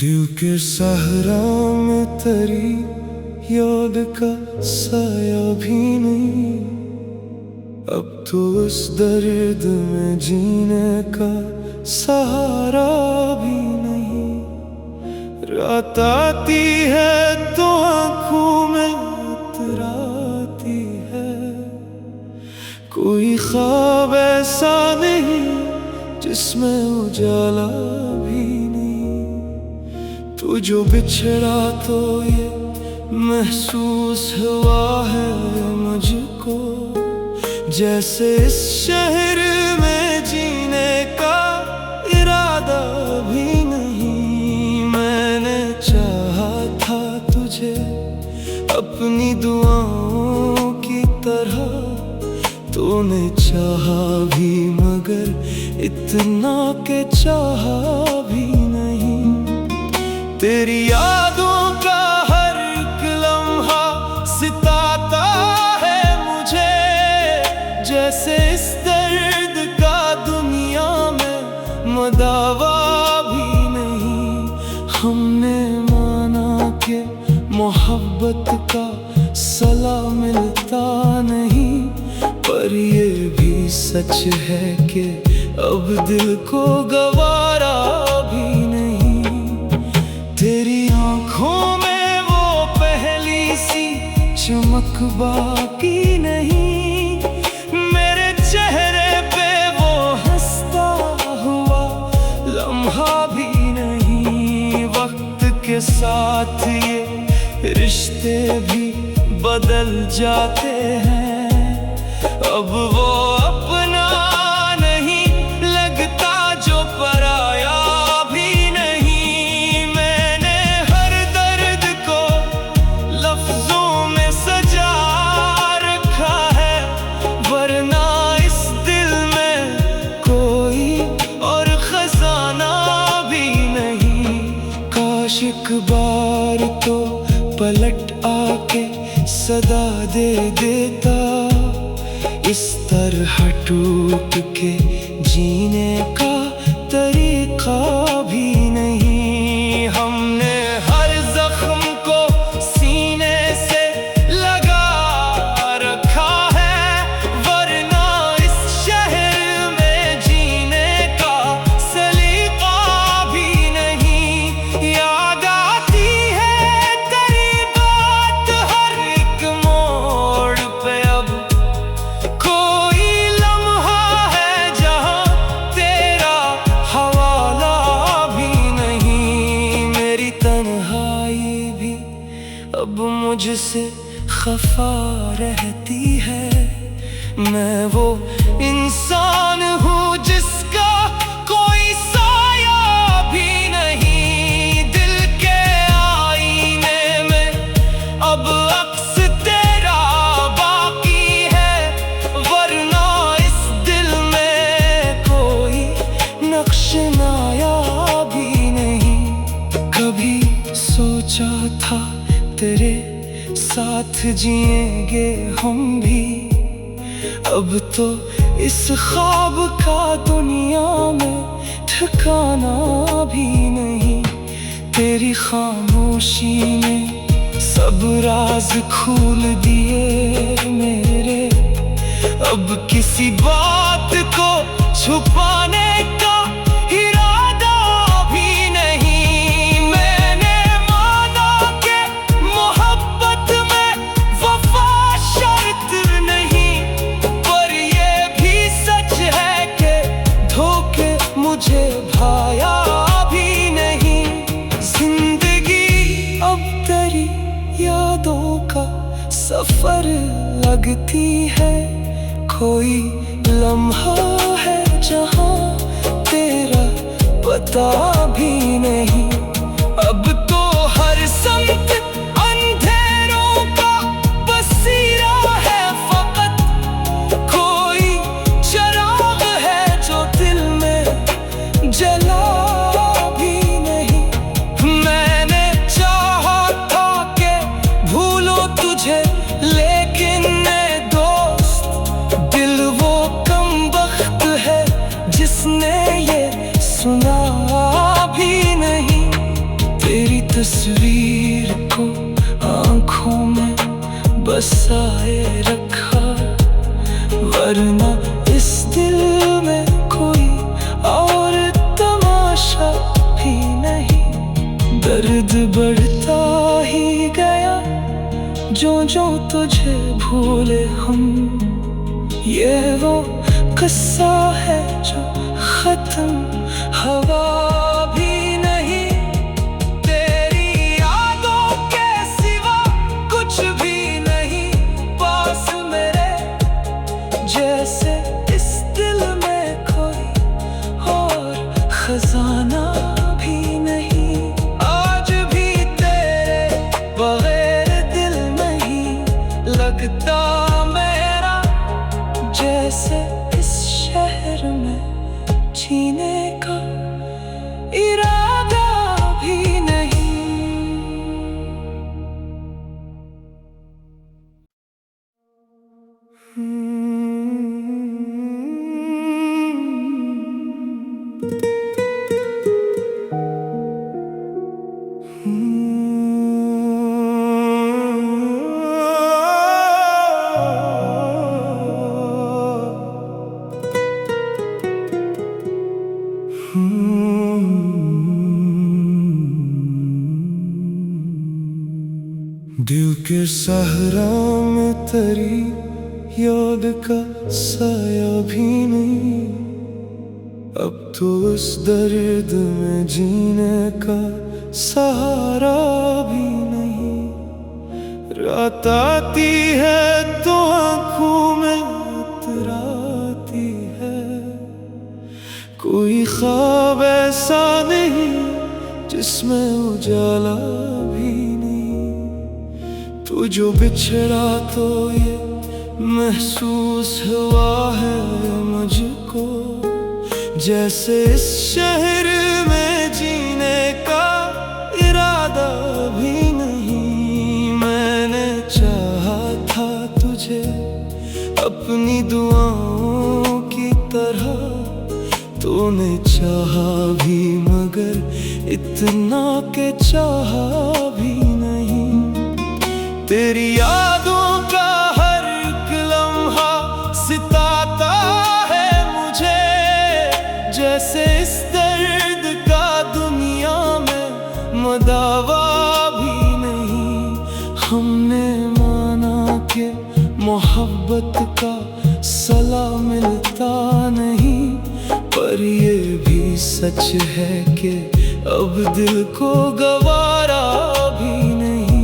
दिल के सहरा में तेरी याद का साया भी नहीं। अब तो इस दर्द में जीने का सहारा भी नहीं। रात आती है तो आंखों में उतराती है। कोई ख्वाब ऐसा नहीं जिसमें उजाला भी नहीं। तू जो बिछड़ा तो ये महसूस हुआ है मुझको, जैसे इस शहर में जीने का इरादा भी नहीं। मैंने चाहा था तुझे अपनी दुआओं की तरह, तूने चाहा भी मगर इतना के चाहा भी नहीं। तेरी यादों का हर एक लम्हा सिताता है मुझे, जैसे इस दर्द का दुनिया में मदावा भी नहीं। हमने माना कि मोहब्बत का सला मिलता नहीं, पर ये भी सच है कि अब दिल को गवारा भी नहीं। तेरी आंखों में वो पहली सी चमक बाकी नहीं। मेरे चेहरे पे वो हंसता हुआ लम्हा भी नहीं। वक्त के साथ ये रिश्ते भी बदल जाते हैं। अब वो अपना नहीं लगता जो पराया भी नहीं। मैंने हर दर्द को लफ्जों में सजा रखा है, वरना इस दिल में कोई और खजाना भी नहीं। काश एक बार तो पलट आके सदा दे देता, इस तरह टूट के जीने का तरीका भी नहीं। हमने हर जख्म को सीने से लगा रखा है, वरना इस शहर में जीने का सलीका भी नहीं। याद आती है तेरी बात हर एक मोड़ पे। अब कोई लम्हा है जहां तेरा हवाला भी नहीं। मेरी तन्हाई भी अब मुझसे खफा रहती है। मैं वो इंसान हूँ जिसका कोई साया भी नहीं। दिल के आईने में अब अक्स तेरा बाकी है, वरना इस दिल में कोई नक्श नाया भी नहीं। कभी सोचा था तेरे साथ जिएंगे हम भी, अब तो इस ख्वाब का दुनिया में ठिकाना भी नहीं। तेरी खामोशी ने सब राज खोल दिए मेरे। अब किसी बात को छुपाने का इरादा भी नहीं। मैंने माना कि मोहब्बत में वफा शर्त नहीं, पर ये भी सच है कि धोखे मुझे भाया भी नहीं। जिंदगी अब तेरी यादों का सफर लगती है। कोई लम्हा है जहां तेरा पता भी नहीं। अब तो हर संत अंधेरों का बसीरा है फकत। कोई चराग है जो दिल में जला भी नहीं। मैंने चाहा था कि भूलो तुझे, लेकिन दोस्त दिल वो कमबख्त है जिसने ये सुना भी नहीं। तस्वीर को आँखों में बसाए रखा, वरना इस दिल में कोई और तमाशा भी नहीं। दर्द बढ़ता ही गया जो तुझे भूले हम। ये वो किस्सा है जो खत्म हवा भी नहीं। तेरी यादों के सिवा कुछ भी नहीं पास मेरे, जैसे इस दिल में कोई और खजाना भी नहीं। आज भी तेरे बगैर दिल नहीं लगता मेरा, जैसे इस शहर में जीने का इरादा भी नहीं। दिल के सहरा में तेरी याद का साया भी नहीं। अब तो इस दर्द में जीने का सहारा भी नहीं। रात आती है तो आँखों में उतराती है, कोई ख्वाब ऐसा नहीं जिसमें उजाला भी नहीं। तू जो बिछड़ा तो ये महसूस हुआ है मुझको, जैसे इस शहर में जीने का इरादा भी नहीं। मैंने चाहा था तुझे अपनी दुआओं की तरह, तूने चाहा भी मगर इतना के चाहा भी नहीं। तेरी यादों का हर एक लम्हा सिताता है मुझे, जैसे इस दर्द का दुनिया में मदावा भी नहीं। हमने माना कि मोहब्बत का सला मिलता नहीं, पर ये भी सच है कि अब दिल को गवारा भी नहीं।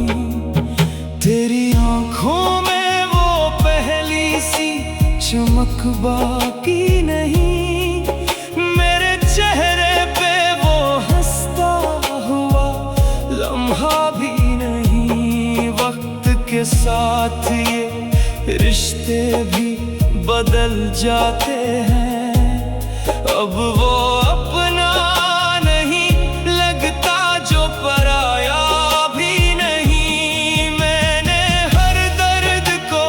तेरी आँखों में वो पहली सी चमक बाकी नहीं, मेरे चेहरे पे वो हंसता हुआ लम्हा भी नहीं। वक्त के साथ ये रिश्ते भी बदल जाते हैं, अब वो अपना नहीं लगता जो पराया भी नहीं। मैंने हर दर्द को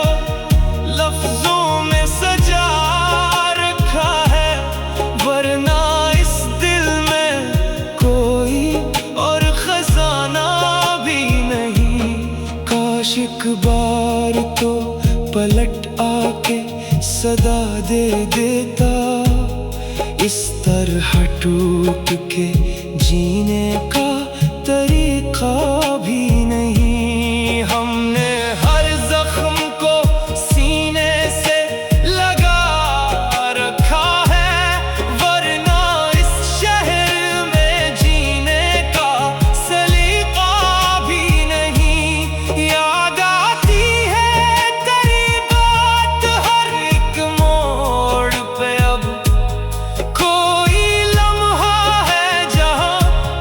लफ्जों में सजा रखा है, वरना इस दिल में कोई और खजाना भी नहीं। काश एक बार तो पलट आके सदा दे देता, इस तरह टूट के जीने का तरीका भी नहीं। हमने हर जख्म को सीने से लगा रखा है, वरना इस शहर में जीने का सलीका भी नहीं। याद आती है तेरी बात हर एक मोड़ पे, अब कोई लम्हा है जहाँ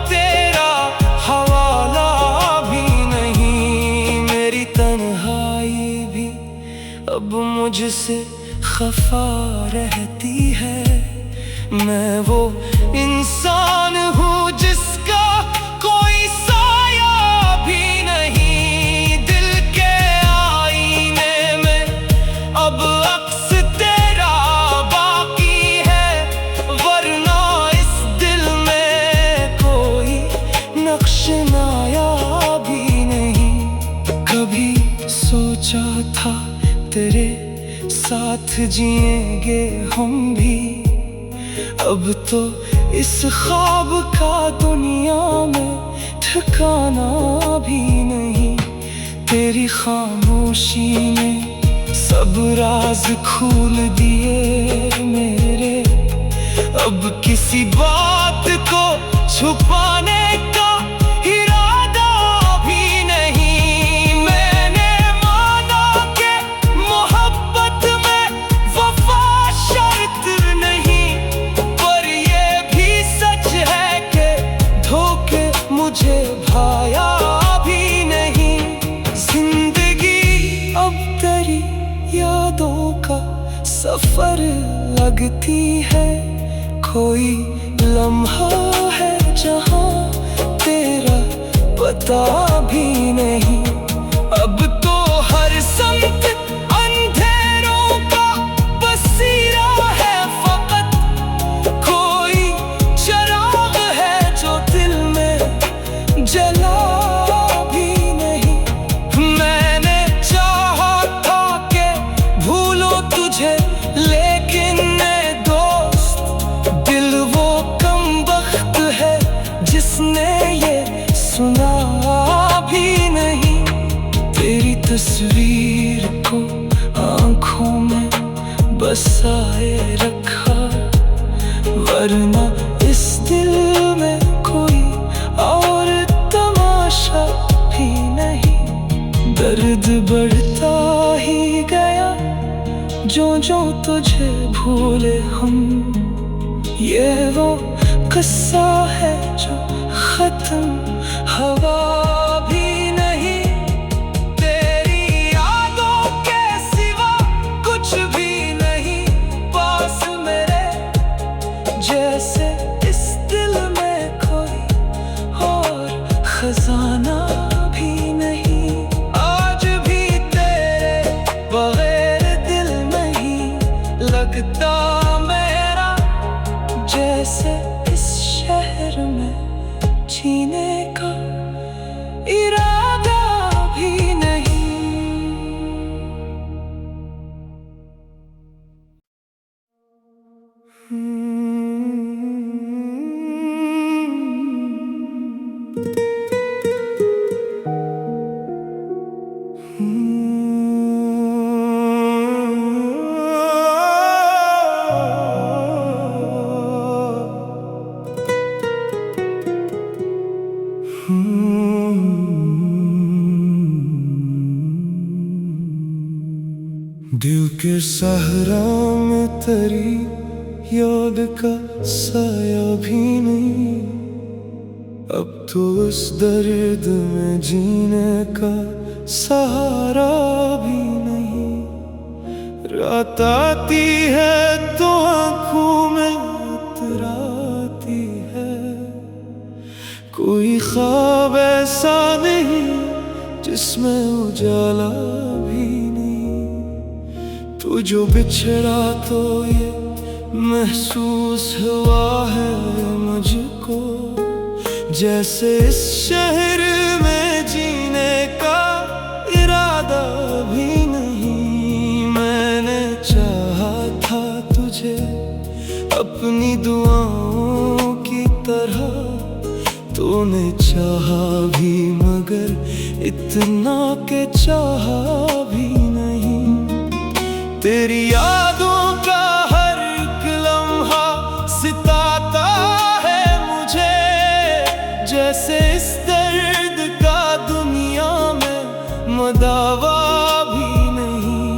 तेरा हवाला भी नहीं। मेरी तन्हाई भी अब मुझसे खफा रहती है, मैं वो इंसान हूँ जिसका कोई साया भी नहीं। दिल के आईने में अब अक्स तेरा बाकी है, वरना इस दिल में कोई नक्श नायाब सोचा था तेरे साथ जिएंगे हम भी, अब तो इस ख्वाब का दुनिया में ठिकाना भी नहीं। तेरी खामोशी ने सब राज खोल दिए मेरे, अब किसी बात को छुपाने का इरादा भी नहीं। मैंने माना कि मोहब्बत में वफा शर्त नहीं, पर ये भी सच है कि धोखे मुझे भाया भी नहीं। जिंदगी अब तेरी यादों का सफर लगती है, कोई लम्हा है जहां तेरा पता भी नहीं। अब तो हर संत अंधेरों का बसीरा है, फकत कोई चिराग है जो दिल में जला भी नहीं। मैंने चाहा था कि भूलो तुझे, लेकिन जिसने ये सुना भी नहीं। तेरी तस्वीर को आंखों में बसाए रखा, वरना इस दिल में कोई और तमाशा भी नहीं। दर्द बढ़ता ही गया जो तुझे भूले हम, ये वो किस्सा है जो खत्म हवा भी नहीं। तेरी यादों के सिवा कुछ भी नहीं पास मेरे, जैसे इस दिल में कोई और खजाना भी नहीं। आज भी तेरे बगैर दिल नहीं लगता मेरा, जैसे इस शहर में जीने का इरादा भी नहीं। दिल के सहरा में तेरी याद का साया भी नहीं, अब तो उस दर्द में जीने का सहारा भी नहीं। रात आती है तो आँखों में उतराती है, कोई ख्वाब ऐसा नहीं जिसमें उजाला भी नहीं। तू जो बिछड़ा तो ये महसूस हुआ है मुझको, जैसे इस शहर में जीने का इरादा भी नहीं। मैंने चाहा था तुझे अपनी दुआओं की तरह, तूने चाहा भी मगर इतना के चाहा भी नहीं। तेरी यादों का हर एक लम्हा सिताता है मुझे, जैसे इस दर्द का दुनिया में मदावा भी नहीं।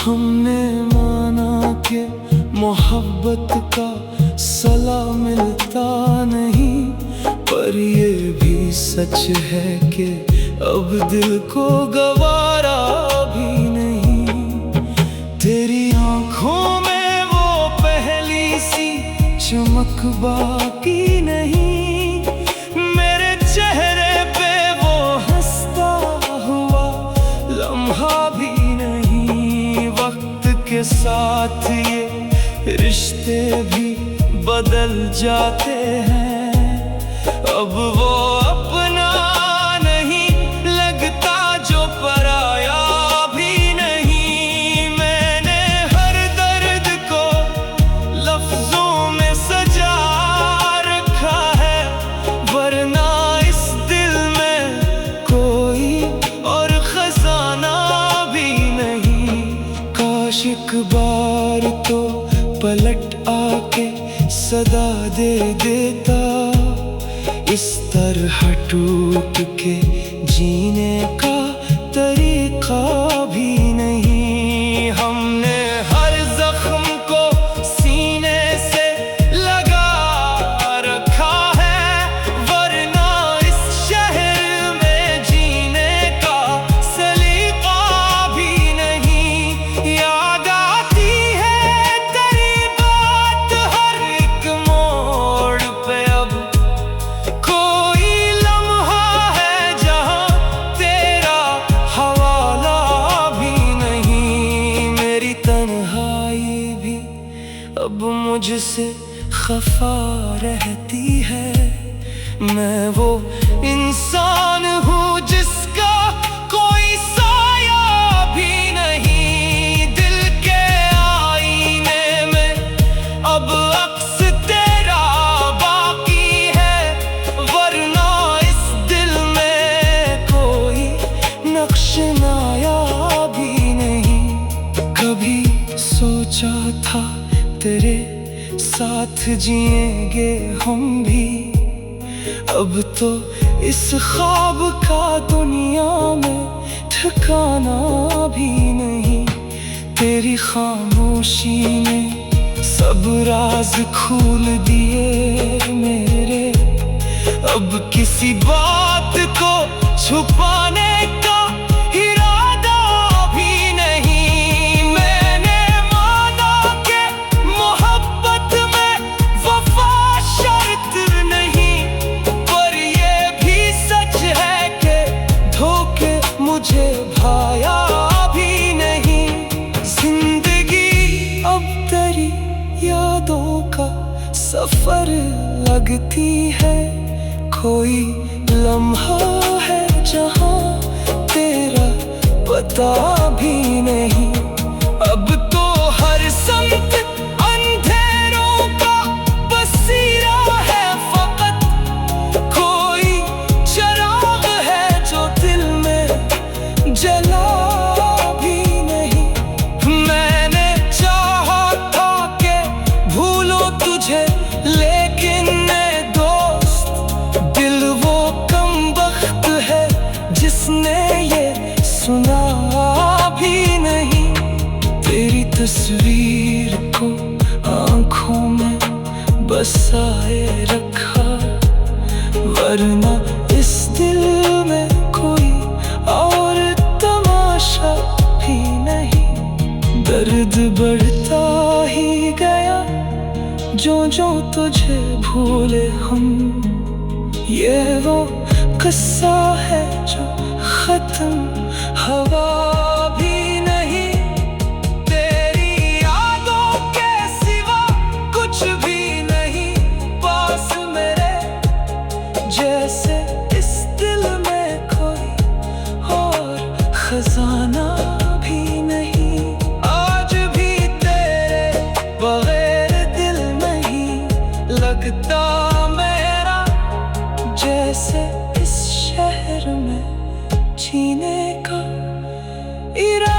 हमने माना कि मोहब्बत का सला मिलता नहीं, पर ये भी सच है कि अब दिल को गवारा भी नहीं। तेरी आँखों में वो पहली सी चमक बाकी नहीं, मेरे चेहरे पे वो हंसता हुआ लम्हा भी नहीं। वक्त के साथ ये रिश्ते भी बदल जाते हैं, अब वो अपना नहीं लगता जो पराया भी एक बार तो पलट आके सदा दे देता, इस तरह टूट के जीने का तरीका भी नहीं। हमने हर जख्म को सीने से लगा रखा है, वरना इस शहर में जीने का सलीका भी नहीं। याद आती है तेरी बात हर एक मोड़ पे, अब कोई लम्हा है जहाँ तेरा हवाला भी नहीं। मेरी तन्हाई भी अब मुझसे खफा रहती है। मैं वो इंसान हूँ जिसका कोई साया भी नहीं। दिल के आईने में अब अक्स तेरा बाकी है, वरना इस दिल में कोई नक्श नाया भी नहीं। कभी सोचा था तेरे साथ जिएंगे हम भी, अब तो इस ख्वाब का दुनिया में ठिकाना भी नहीं। तेरी खामोशी ने सब राज खोल दिए मेरे, अब किसी बात को छुपाने का इरादा भी नहीं। मैंने माना कि मोहब्बत में वफा शर्त नहीं, पर ये भी सच है कि धोखे मुझे भाया भी नहीं। जिंदगी अब तेरी यादों का सफर लगती है, कोई लम्हा है जहाँ तेरा पता भी नहीं। अब तो हर संत अंधेरों का बसीरा है, फकत कोई चिराग है जो दिल में जला भी नहीं। मैंने चाहा था कि भूलो तुझे, लेकिन दोस्त दिल वो कमबख्त है जिसने ये सुना भी नहीं। तेरी तस्वीर को आंखों में बसाए रखा, वरना इस दिल में कोई और तमाशा भी नहीं। दर्द बढ़ता ही गया जो तुझे भूले हम, ये वो किस्सा है जो खत्म हवा भी नहीं। तेरी यादों के सिवा कुछ भी नहीं पास मेरे, जैसे इस दिल में कोई और खजाना भी नहीं। आज भी तेरे बगैर दिल नहीं लगता मेरा, जैसे इस शहर में जीने का इरादा